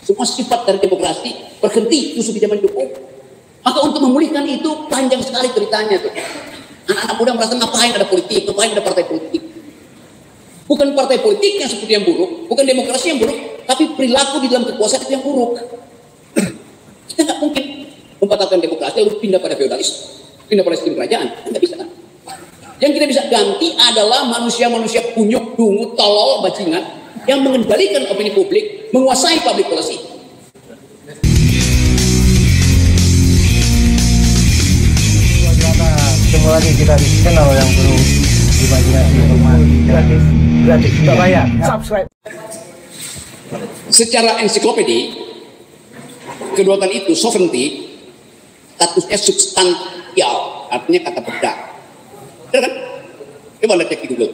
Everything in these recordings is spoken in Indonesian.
Semua sifat dari demokrasi berhenti justru di zaman Jokowi. Maka untuk memulihkan itu panjang sekali ceritanya tuh. Anak-anak muda merasa ngapain ada politik, ngapain ada partai politik. Bukan partai politik yang seperti yang buruk, bukan demokrasi yang buruk, tapi perilaku di dalam kekuasaan itu yang buruk. Kita nggak mungkin membatalkan demokrasi lalu pindah pada feodalisme, pindah pada sistem kerajaan, nggak bisa kan? Yang kita bisa ganti adalah manusia-manusia kunyuk, dungu, tolol, bajingan yang mengendalikan opini publik, menguasai public policy. Ketemu lagi kita di channel yang perlu dimajinasi informasi gratis tidak bayar. Subscribe. Secara ensiklopedi, kedaulatan itu sovereignty statusnya substansial, artinya kata benda. Benar kan? Coba anda cek di Google.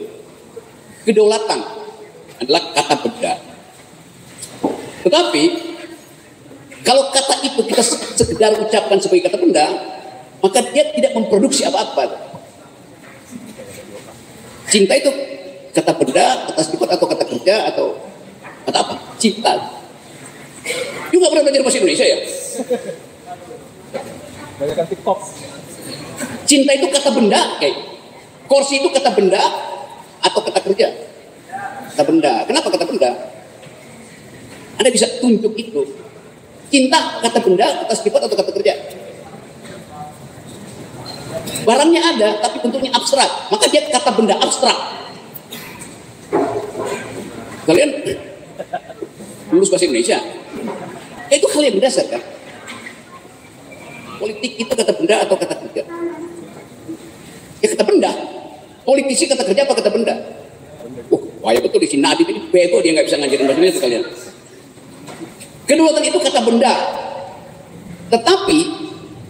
Kedaulatan adalah kata benda. Tetapi kalau kata itu kita sekedar ucapkan sebagai kata benda, maka dia tidak memproduksi apa-apa. Cinta itu kata benda, kata sifat atau kata kerja atau kata apa? Cinta. Juga pernah belajar bahasa Indonesia ya? Banyakkan TikTok. Cinta itu kata benda, kayak kursi itu kata benda atau kata kerja? Kata benda. Kenapa kata benda? Anda bisa tunjuk itu. Cinta kata benda, kata sifat atau kata kerja? Barangnya ada, tapi bentuknya abstrak. Maka dia kata benda abstrak. Kalian lulus bahasa Indonesia, itu hal yang mendasar kan? Politik itu kata benda atau kata kerja? Ya kata benda. Politisi kata kerja apa kata benda? Wah ya betul di sini Nadib ini bego, dia nggak bisa ngajarin bahasa Indonesia kalian. Kedaulatan itu kata benda. Tetapi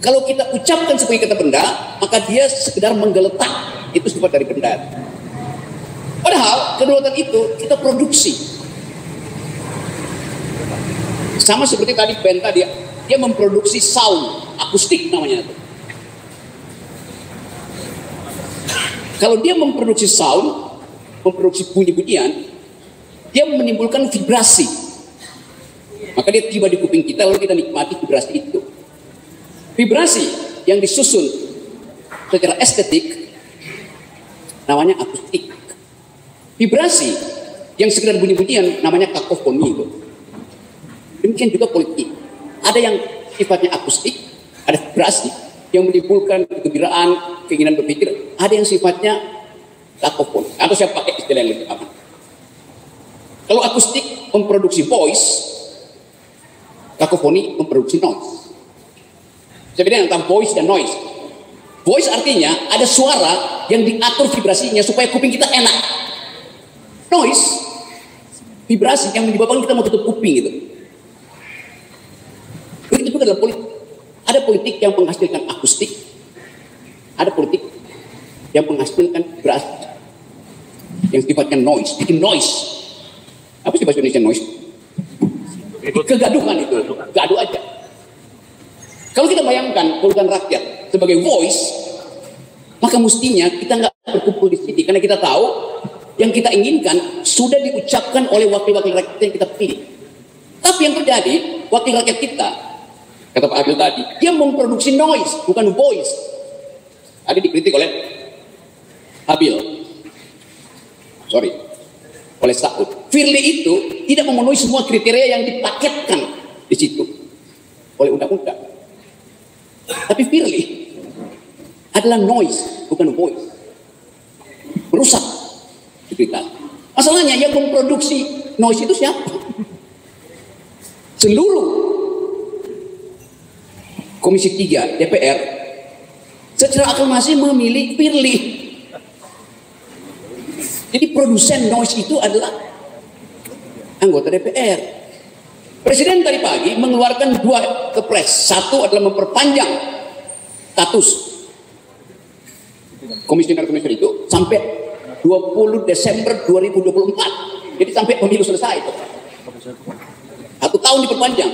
kalau kita ucapkan sebagai kata benda, maka dia sekedar menggeletak. Itu sifat dari benda. Padahal kedaulatan itu kita produksi. Sama seperti tadi band tadi, dia memproduksi sound, akustik namanya itu. Kalau dia memproduksi sound, memproduksi bunyi-bunyian, dia menimbulkan vibrasi. Maka dia tiba di kuping kita, lalu kita nikmati vibrasi itu. Vibrasi yang disusun secara estetik namanya akustik. Vibrasi yang sekedar bunyi-bunyian namanya kakofoni itu. Demikian juga politik. Ada yang sifatnya akustik, ada vibrasi yang menimbulkan kegembiraan, keinginan berpikir. Ada yang sifatnya kakofoni. Atau saya pakai istilah yang lebih aman. Kalau akustik memproduksi voice, kakofoni memproduksi noise. Saya bedakan antara voice dan noise. Voice artinya ada suara yang diatur vibrasinya supaya kuping kita enak. Noise, vibrasi yang menyebabkan kita mau tutup kuping gitu. Begitu juga dalam politik. Ada politik yang menghasilkan akustik, ada politik yang menghasilkan vibrasi yang sifatnya noise, bikin noise. Apa sih bahasa Indonesia noise? Kegaduhan itu, gaduh aja. Kalau kita bayangkan kedaulatan rakyat sebagai voice, maka mestinya kita nggak berkumpul di sini karena kita tahu yang kita inginkan sudah diucapkan oleh wakil-wakil rakyat yang kita pilih. Tapi yang terjadi, wakil rakyat kita, kata Pak Abil tadi, dia memproduksi noise, bukan voice. Ada dikritik oleh Abil, oleh Saud. Firly itu tidak memenuhi semua kriteria yang dipaketkan di situ oleh undang-undang. Tapi Firly adalah noise, bukan voice. Merusak kita. Masalahnya yang memproduksi noise itu siapa? Seluruh Komisi 3 DPR secara aklamasi memilih Firly. Jadi produsen noise itu adalah anggota DPR. Presiden tadi pagi mengeluarkan 2 kepres. Satu adalah memperpanjang status komisioner-komisioner itu sampai 20 Desember 2024. Jadi sampai pemilu selesai itu. 1 tahun diperpanjang.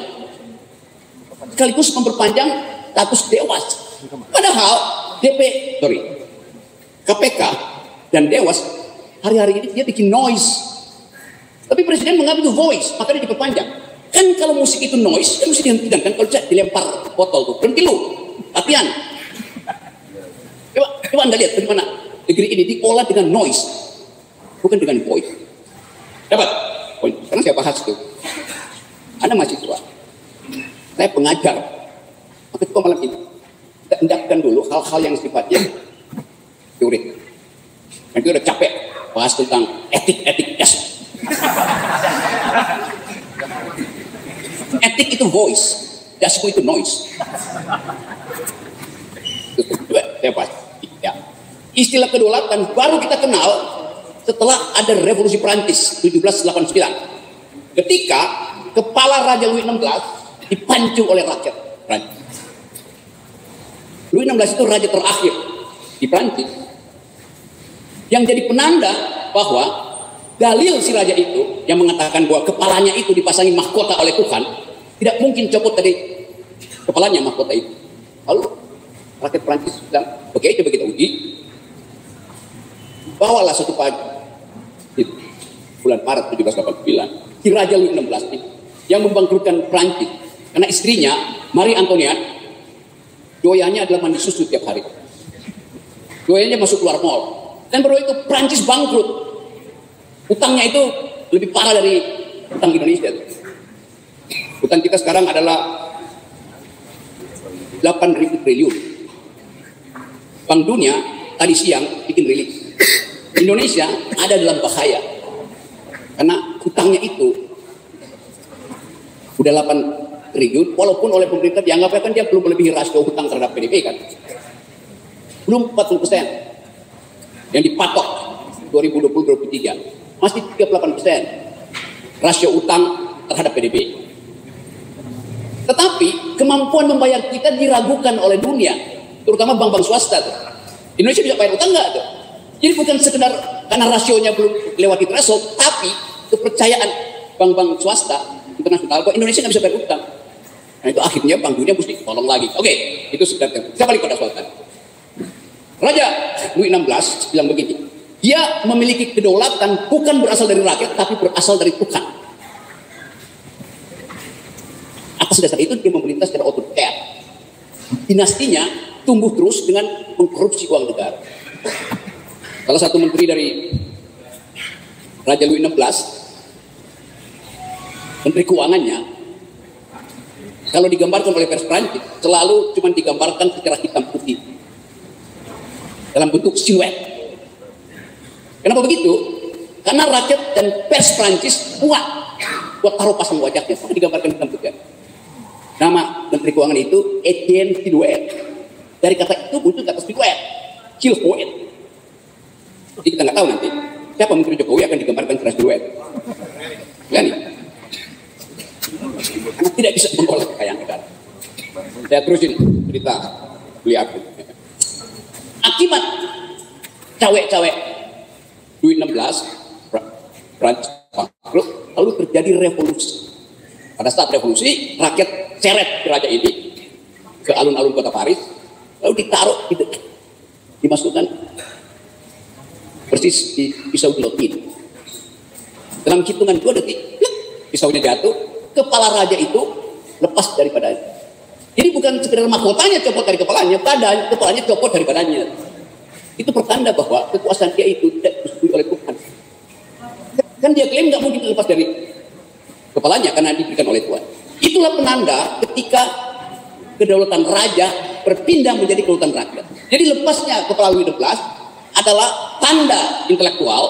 Sekaligus memperpanjang status Dewas. Padahal KPK dan Dewas hari-hari ini dia bikin noise. Tapi Presiden mengambil voice, maka dia diperpanjang. Kan kalau musik itu noise, kan mesti dihentikan. Kan kalau dilempar botol tuh, berhenti lu, latihan. Coba Anda lihat bagaimana negeri ini diolah dengan noise, bukan dengan voice. Dapat poin? Karena saya bahas itu. Anda mahasiswa, saya pengajar. Maka itu malam ini kita hendakkan dulu hal-hal yang sifatnya teori. Nanti udah capek bahas tentang etik jas. Etik itu voice, jasku itu noise. Saya bahas. Ya. Istilah kedaulatan baru kita kenal setelah ada revolusi Prancis 1789. Ketika kepala Raja Louis XVI dipancung oleh rakyat Prancis. Louis XVI itu raja terakhir di Prancis yang jadi penanda bahwa dalil si raja itu yang mengatakan bahwa kepalanya itu dipasangi mahkota oleh Tuhan tidak mungkin copot dari kepalanya mahkota itu. Lalu rakyat Prancis bilang, oke, coba kita uji. Bawalah satu pagi bulan Maret 1789 si Raja Louis XVI yang membangkrutkan Prancis karena istrinya Marie Antoinette doyannya adalah mandi susu tiap hari. Doyannya masuk keluar mall. Dan baru itu Prancis bangkrut. Utangnya itu lebih parah dari utang Indonesia. Utang kita sekarang adalah 8.000 triliun. Bank Dunia tadi siang bikin rilis. Indonesia ada dalam bahaya. Karena hutangnya itu udah 8 triliun, walaupun oleh pemerintah dianggap kan dia belum melebihi rasio hutang terhadap PDB kan. Belum 40%. Yang dipatok 2020-2023 masih 38% rasio utang terhadap PDB. Tetapi kemampuan membayar kita diragukan oleh dunia, terutama bank-bank swasta tuh. Indonesia bisa bayar utang nggak tuh? Jadi bukan sekedar karena rasionya belum lewati threshold, tapi kepercayaan bank-bank swasta internasional bahwa Indonesia nggak bisa bayar utang. Nah itu akhirnya Bank Dunia mesti tolong lagi. Oke, itu sebenarnya. Saya balik pada soal tadi. Raja Louis XVI bilang begini, dia memiliki kedaulatan bukan berasal dari rakyat, tapi berasal dari Tuhan. Atas dasar itu dia memerintah secara otoriter. Dinastinya tumbuh terus dengan mengkorupsi uang negara. Salah satu menteri dari Raja Louis XVI, menteri keuangannya, kalau digambarkan oleh pers Prancis, selalu cuma digambarkan secara hitam putih. Dalam bentuk siluet. Kenapa begitu? Karena rakyat dan pers Prancis buat taruh pasang wajahnya, maka digambarkan hitam putih. Nama Menteri Keuangan itu Etienne Silouet. Dari kata itu muncul kata siluet, silhouette. Jadi kita nggak tahu nanti siapa Menteri Jokowi akan digambarkan secara siluet. Ya nih. Karena tidak bisa mengolah kekayaan negara. Saya terusin cerita beliau. Akibat cawe-cawe Louis XVI Prancis bangkrut, lalu terjadi revolusi. Pada saat revolusi, rakyat seret raja ini ke alun-alun kota Paris, lalu ditaruh dimasukkan persis di pisau gilotin. Dalam hitungan 2 detik, pisaunya jatuh, kepala raja itu lepas dari badannya. Jadi bukan sekedar mahkotanya copot dari kepalanya copot dari badannya. Itu pertanda bahwa kekuasaan dia itu tidak disetujui oleh Tuhan. Kan dia klaim nggak mungkin lepas dari kepalanya karena diberikan oleh Tuhan. Itulah penanda ketika kedaulatan raja berpindah menjadi kedaulatan rakyat. Jadi lepasnya kepala Louis XVI adalah tanda intelektual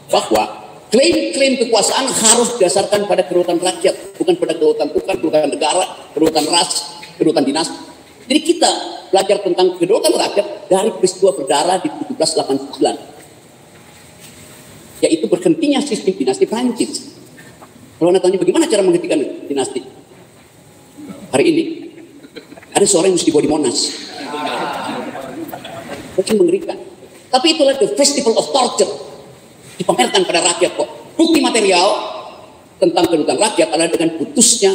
bahwa klaim-klaim kekuasaan harus didasarkan pada kedaulatan rakyat, bukan pada kedaulatan Tuhan, kedaulatan negara, kedaulatan ras, kedaulatan dinasti. Jadi kita belajar tentang kedaulatan rakyat dari peristiwa berdarah di 1789, yaitu berhentinya sistem dinasti Prancis. Kalau Anda tanya bagaimana cara menghentikan dinasti, hari ini ada seorang yang mesti dibawa di Monas, mungkin mengerikan. Tapi itulah the festival of torture, dipamerkan pada rakyat kok. Bukti material tentang kedaulatan rakyat adalah dengan putusnya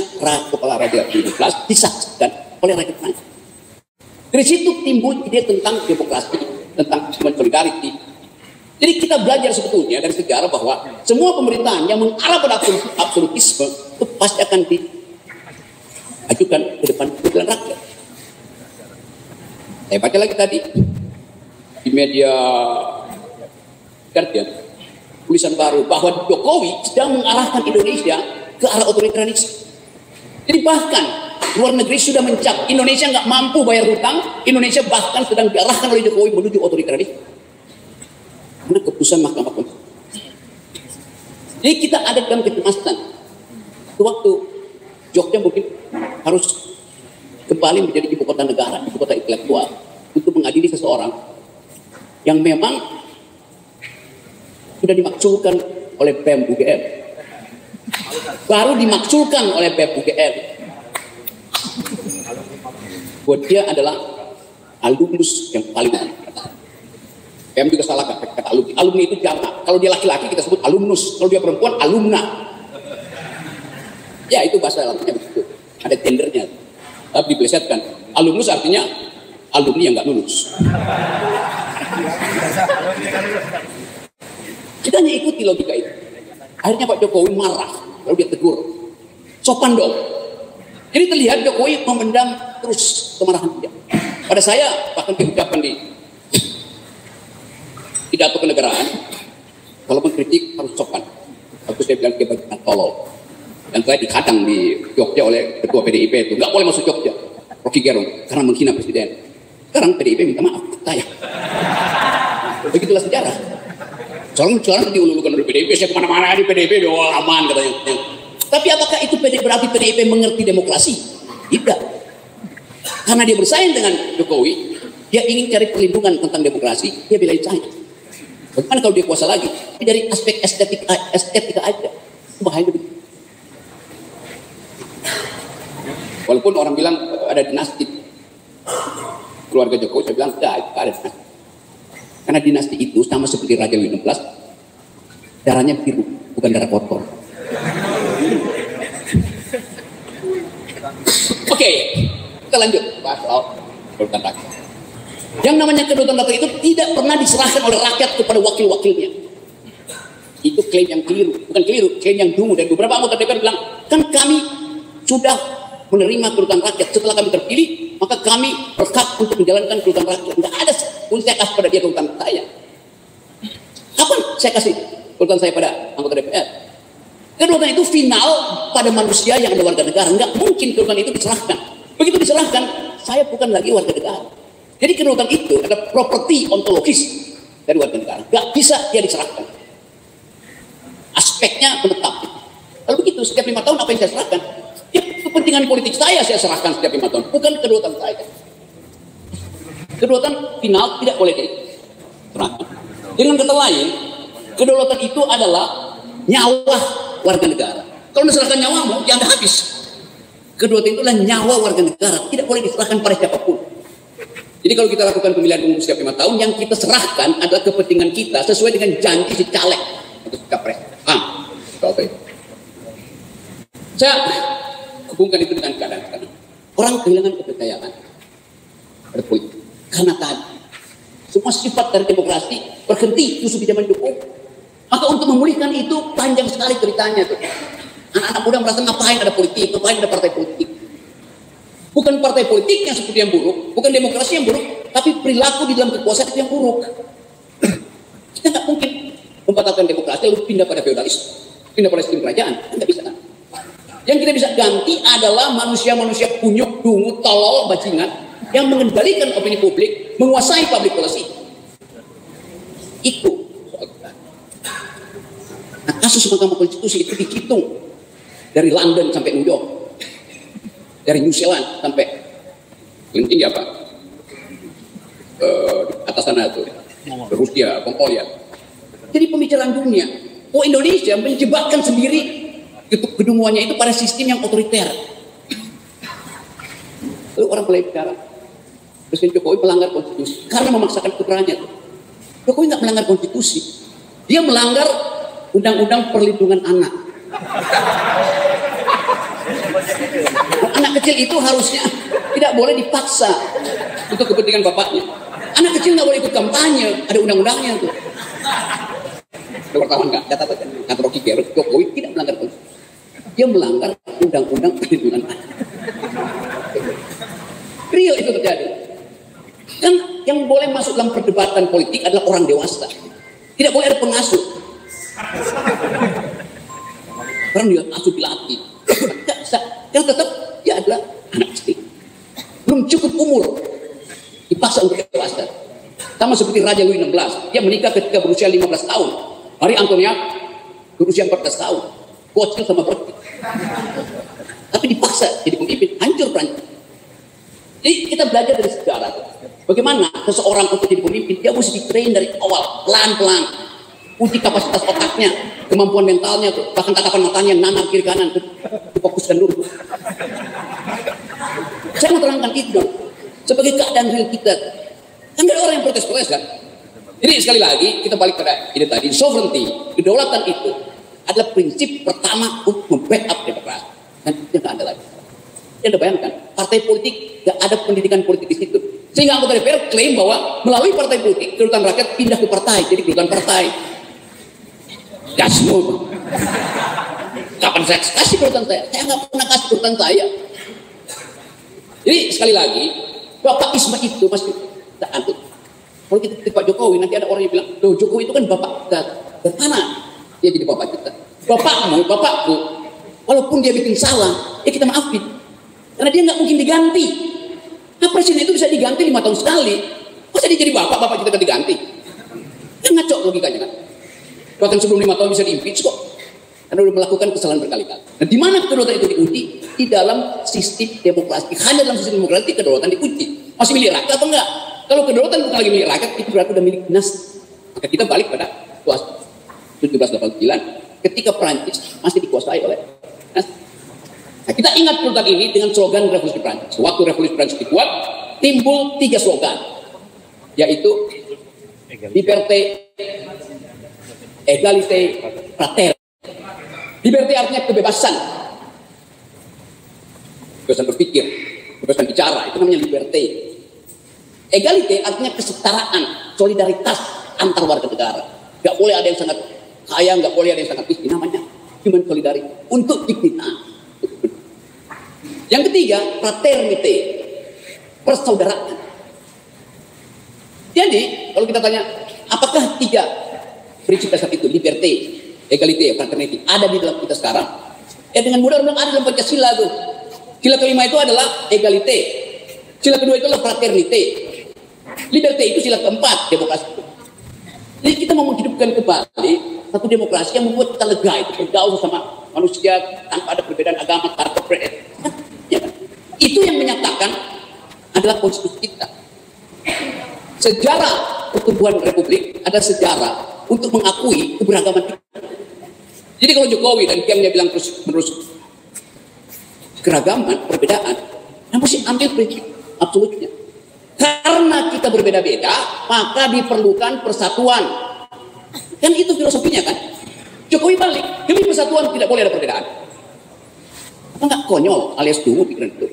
kepala Raja Louis XVI disaksikan oleh rakyat Prancis. Dari situ timbul ide tentang demokrasi, tentang human solidarity. Jadi kita belajar sebetulnya dari sejarah bahwa semua pemerintahan yang mengarah pada absolutisme itu pasti akan diajukan ke depan pengadilan rakyat. Saya baca lagi tadi di media Guardian, tulisan baru bahwa Jokowi sedang mengarahkan Indonesia ke arah otoritarianisme. Jadi bahkan luar negeri sudah mencap Indonesia nggak mampu bayar hutang, Indonesia bahkan sedang diarahkan oleh Jokowi menuju otoritarianisme. Karena keputusan Mahkamah Konstitusi. Jadi kita ada dalam kecemasan. Waktu Jogja mungkin harus kembali menjadi ibu kota negara, ibu kota intelektual, untuk mengadili seseorang yang memang sudah dimaksulkan oleh BEM UGM, baru dimaksulkan oleh BEM UGM, buat dia adalah alumnus yang paling baik. BEM juga salah kata alumni. Alumni itu jamak. Kalau dia laki-laki kita sebut alumnus, kalau dia perempuan alumna. Ya itu bahasa latinnya begitu. Ada gendernya. Tapi dipelesetkan. Alumnus artinya alumni yang nggak lulus. Kita hanya ikuti logika itu. Akhirnya Pak Jokowi marah. Lalu dia tegur. Sopan dong. Jadi terlihat Jokowi memendam terus kemarahan dia. Pada saya bahkan diucapkan di pidato kenegaraan, kalau mengkritik harus sopan. Waktu saya bilang kebajikan tolol. Dan saya dikadang di Jogja oleh ketua PDIP itu, nggak boleh masuk Jogja, Rocky Gerung, karena menghina presiden. Sekarang PDIP minta maaf, saya. Begitulah sejarah. Soalnya diululukan oleh PDIP, saya kemana-mana di PDIP, oh, aman katanya. Tapi apakah itu berarti PDIP mengerti demokrasi? Tidak. Karena dia bersaing dengan Jokowi, dia ingin cari perlindungan tentang demokrasi, dia belain saya. Bagaimana kalau dia kuasa lagi? Tapi dari aspek estetika aja, itu bahaya begitu. Walaupun orang bilang ada dinasti keluarga Jokowi, saya bilang tidak ada dinasti. Karena dinasti itu sama seperti Raja Louis XVI, darahnya biru, bukan darah kotor. Oke, kita lanjut bahas soal kedaulatan rakyat. Yang namanya kedaulatan rakyat itu tidak pernah diserahkan oleh rakyat kepada wakil-wakilnya. Itu klaim yang keliru, bukan keliru, klaim yang dungu. Dan beberapa anggota DPR bilang, kan kami sudah menerima kedaulatan rakyat. Setelah kami terpilih, maka kami berhak untuk menjalankan kedaulatan rakyat. Tidak ada pun saya kasih pada dia kedaulatan saya. Kapan saya kasih kedaulatan saya pada anggota DPR? Kedaulatan itu final pada manusia yang ada warga negara. Enggak mungkin kedaulatan itu diserahkan. Begitu diserahkan, saya bukan lagi warga negara. Jadi kedaulatan itu adalah properti ontologis dari warga negara. Enggak bisa dia diserahkan. Aspeknya menetap. Kalau begitu, setiap 5 tahun apa yang saya serahkan? Ya, kepentingan politik saya serahkan setiap 5 tahun. Bukan kedaulatan saya. Kedaulatan final tidak boleh diserahkan. Dengan kata lain, kedaulatan itu adalah nyawa warga negara. Kalau diserahkan nyawamu, ya Anda habis. Kedaulatan itu adalah nyawa warga negara. Tidak boleh diserahkan pada siapapun. Jadi kalau kita lakukan pemilihan umum setiap 5 tahun, yang kita serahkan adalah kepentingan kita sesuai dengan janji si caleg atau si capres. Oke. Saya hubungkan itu dengan keadaan sekarang. Orang kehilangan kepercayaan pada politik. Karena tadi semua sifat dari demokrasi berhenti justru di zaman Jokowi. Maka untuk memulihkan itu panjang sekali ceritanya tuh. Anak-anak muda merasa ngapain ada politik, ngapain ada partai politik. Bukan partai politik yang seperti yang buruk, bukan demokrasi yang buruk, tapi perilaku di dalam kekuasaan itu yang buruk. Kita nggak mungkin membatalkan demokrasi lalu pindah pada feodalisme, pindah pada sistem kerajaan, nggak bisa kan? Yang kita bisa ganti adalah manusia-manusia kunyuk, dungu, tolol, bajingan yang mengendalikan opini publik, menguasai public policy. Itu soal kita. Nah, kasus Mahkamah Konstitusi itu dihitung dari London sampai New York, dari New Zealand sampai paling tinggi apa? Atas sana itu, Rusia, Mongolia. Jadi pembicaraan dunia. Oh, Indonesia menjebakkan sendiri kedunguannya itu pada sistem yang otoriter. Lalu orang mulai bicara, Presiden Jokowi melanggar konstitusi karena memaksakan putranya. Jokowi nggak melanggar konstitusi, dia melanggar undang-undang perlindungan anak. Anak kecil itu harusnya tidak boleh dipaksa untuk kepentingan bapaknya. Anak kecil nggak boleh ikut kampanye, ada undang-undangnya tuh. Ada wartawan nggak? Kata Rocky Gerung, Jokowi tidak melanggar konstitusi. dia melanggar undang-undang perlindungan anak. Real itu terjadi. Kan yang boleh masuk dalam perdebatan politik adalah orang dewasa. Tidak boleh ada pengasuh. Karena dia asuh dilatih. Yang tetap dia adalah anak kecil. Belum cukup umur dipaksa untuk dewasa. Sama seperti Raja Louis XVI, dia menikah ketika berusia 15 tahun. Marie Antoinette berusia 14 tahun, bocil sama bocil. Tapi dipaksa jadi pemimpin, hancur Prancis. Jadi kita belajar dari sejarah. Bagaimana seseorang untuk jadi pemimpin, dia mesti di-train dari awal, pelan-pelan. Uji kapasitas otaknya, kemampuan mentalnya, bahkan tatapan matanya, nanar kiri kanan, difokuskan dulu. Saya mau terangkan itu sebagai keadaan real kita. Kan ada orang yang protes-protes kan. Jadi sekali lagi kita balik pada ini tadi, sovereignty, kedaulatan itu adalah prinsip pertama untuk membackup demokrasi. Dan itu tidak ada lagi. Ya Anda bayangkan, partai politik tidak ada pendidikan politik di situ. Sehingga anggota DPR klaim bahwa melalui partai politik kedaulatan rakyat pindah ke partai, jadi kedaulatan partai. Ya semua. Kapan saya kasih kedaulatan saya? Saya nggak pernah kasih kedaulatan saya. Jadi sekali lagi, Bapak Isma itu masih tak antuk. Kalau kita ketik Pak Jokowi, nanti ada orang yang bilang, loh Jokowi itu kan bapak kita. Dan mana dia jadi bapak kita? Bapakku, walaupun dia bikin salah, ya kita maafin. Karena dia nggak mungkin diganti. Nah presiden itu bisa diganti 5 tahun sekali. Masa dia jadi bapak kita kan diganti? Kan ngaco logikanya kan? Bahkan sebelum 5 tahun bisa diimpeach kok. Karena sudah melakukan kesalahan berkali-kali. Nah di mana kedaulatan itu diuji? Di dalam sistem demokrasi. Hanya dalam sistem demokrasi kedaulatan diuji. Masih milik rakyat atau enggak? Kalau kedaulatan bukan lagi milik rakyat, itu berarti sudah milik dinasti. Maka kita balik pada 1789 ketika Prancis masih dikuasai oleh dinasti. Nah, kita ingat kedaulatan ini dengan slogan Revolusi Prancis. Waktu Revolusi Prancis dibuat, timbul 3 slogan, yaitu liberté, égalité, fraternité. Liberté artinya kebebasan, kebebasan berpikir, kebebasan bicara, itu namanya liberté. Egalite artinya kesetaraan, solidaritas antar warga negara. Gak boleh ada yang sangat kaya, gak boleh ada yang sangat miskin. Namanya human solidarity untuk dignitas. Yang ketiga, fraternité, persaudaraan. Jadi kalau kita tanya, apakah 3 prinsip dasar itu, liberté, egalite, fraternité, ada di dalam kita sekarang? Ya dengan mudah-mudahan ada dalam Pancasila tuh. Sila kelima itu adalah egalite, sila kedua itu adalah fraternité. Liberté itu sila keempat, demokrasi. Jadi kita mau menghidupkan kembali satu demokrasi yang membuat kita lega, itu bergaul sama manusia tanpa ada perbedaan agama, karakter, ya. Itu yang menyatakan adalah konstitusi kita. Sejarah pertumbuhan republik ada sejarah untuk mengakui keberagaman kita. Jadi kalau Jokowi dan Kiamnya bilang terus keragaman, perbedaan, nah mesti ambil prinsip absolutnya. Karena kita berbeda-beda, maka diperlukan persatuan. Kan itu filosofinya kan? Jokowi balik, demi persatuan tidak boleh ada perbedaan. Apa nggak konyol alias dungu pikiran itu?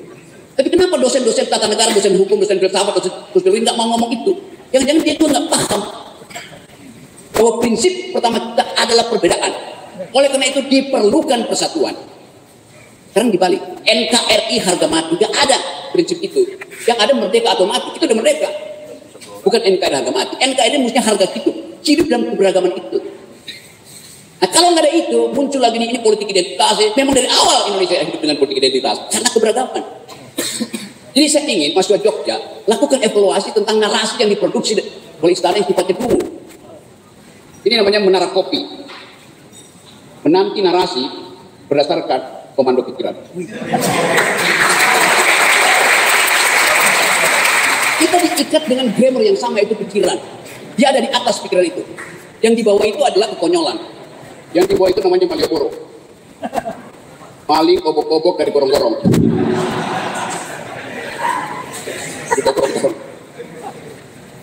Tapi kenapa dosen-dosen tata negara, dosen hukum, dosen filsafat, dosen sosiologi nggak mau ngomong itu? Jangan-jangan dia juga nggak paham bahwa prinsip pertama kita adalah perbedaan. Oleh karena itu diperlukan persatuan. Sekarang dibalik, NKRI harga mati, nggak ada prinsip itu. Yang ada merdeka atau mati, itu udah merdeka. Bukan NKRI harga mati. NKRI mestinya harga hidup dalam keberagaman itu. Nah kalau nggak ada itu, muncul lagi ini politik identitas. Memang dari awal Indonesia hidup dengan politik identitas, karena keberagaman. Jadi saya ingin mahasiswa Jogja lakukan evaluasi tentang narasi yang diproduksi oleh istana yang sifatnya dulu. Ini namanya menara kopi. Menanti narasi berdasarkan komando pikiran. Kita diikat dengan grammar yang sama, itu pikiran. Dia ada di atas pikiran itu. Yang di bawah itu adalah kekonyolan. Yang di bawah itu namanya Malioboro. Maling kobok-kobok dari gorong-gorong.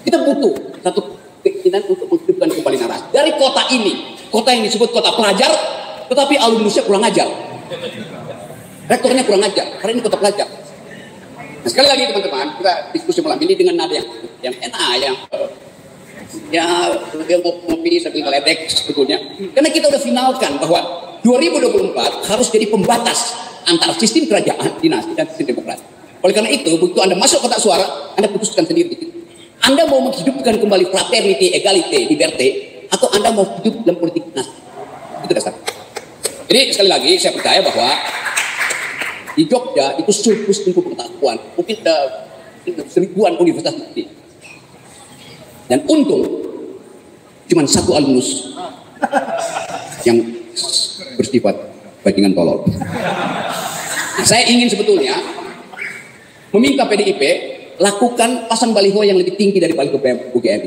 Kita butuh satu keinginan untuk menghidupkan kembali narasi. Dari kota yang disebut kota pelajar, tetapi alumnusnya kurang ajar. Rektornya kurang ajar, karena ini kota pelajar. Nah, sekali lagi teman-teman, kita diskusi malam ini dengan nada yang enak, yang ngopi sambil ngeledek sebetulnya. Karena kita udah finalkan bahwa 2024 harus jadi pembatas antara sistem kerajaan, dinasti, dan sistem demokrasi. Oleh karena itu, begitu Anda masuk kotak suara, Anda putuskan sendiri. Anda mau menghidupkan kembali fraternity, egalite, liberté, atau Anda mau hidup dalam politik dinasti. Itu dasar. Jadi sekali lagi, saya percaya bahwa di Jogja itu surplus ilmu pengetahuan, mungkin seribuan universitas ini. Dan untung cuma satu alumnus yang bersifat bajingan tolol. Nah, saya ingin sebetulnya meminta PDIP lakukan pasang baliho yang lebih tinggi dari baliho UGM.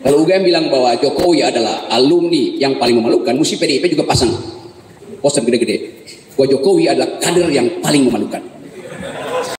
Kalau UGM bilang bahwa Jokowi adalah alumni yang paling memalukan, mesti PDIP juga pasang poster gede-gede bahwa Jokowi adalah kader yang paling memalukan.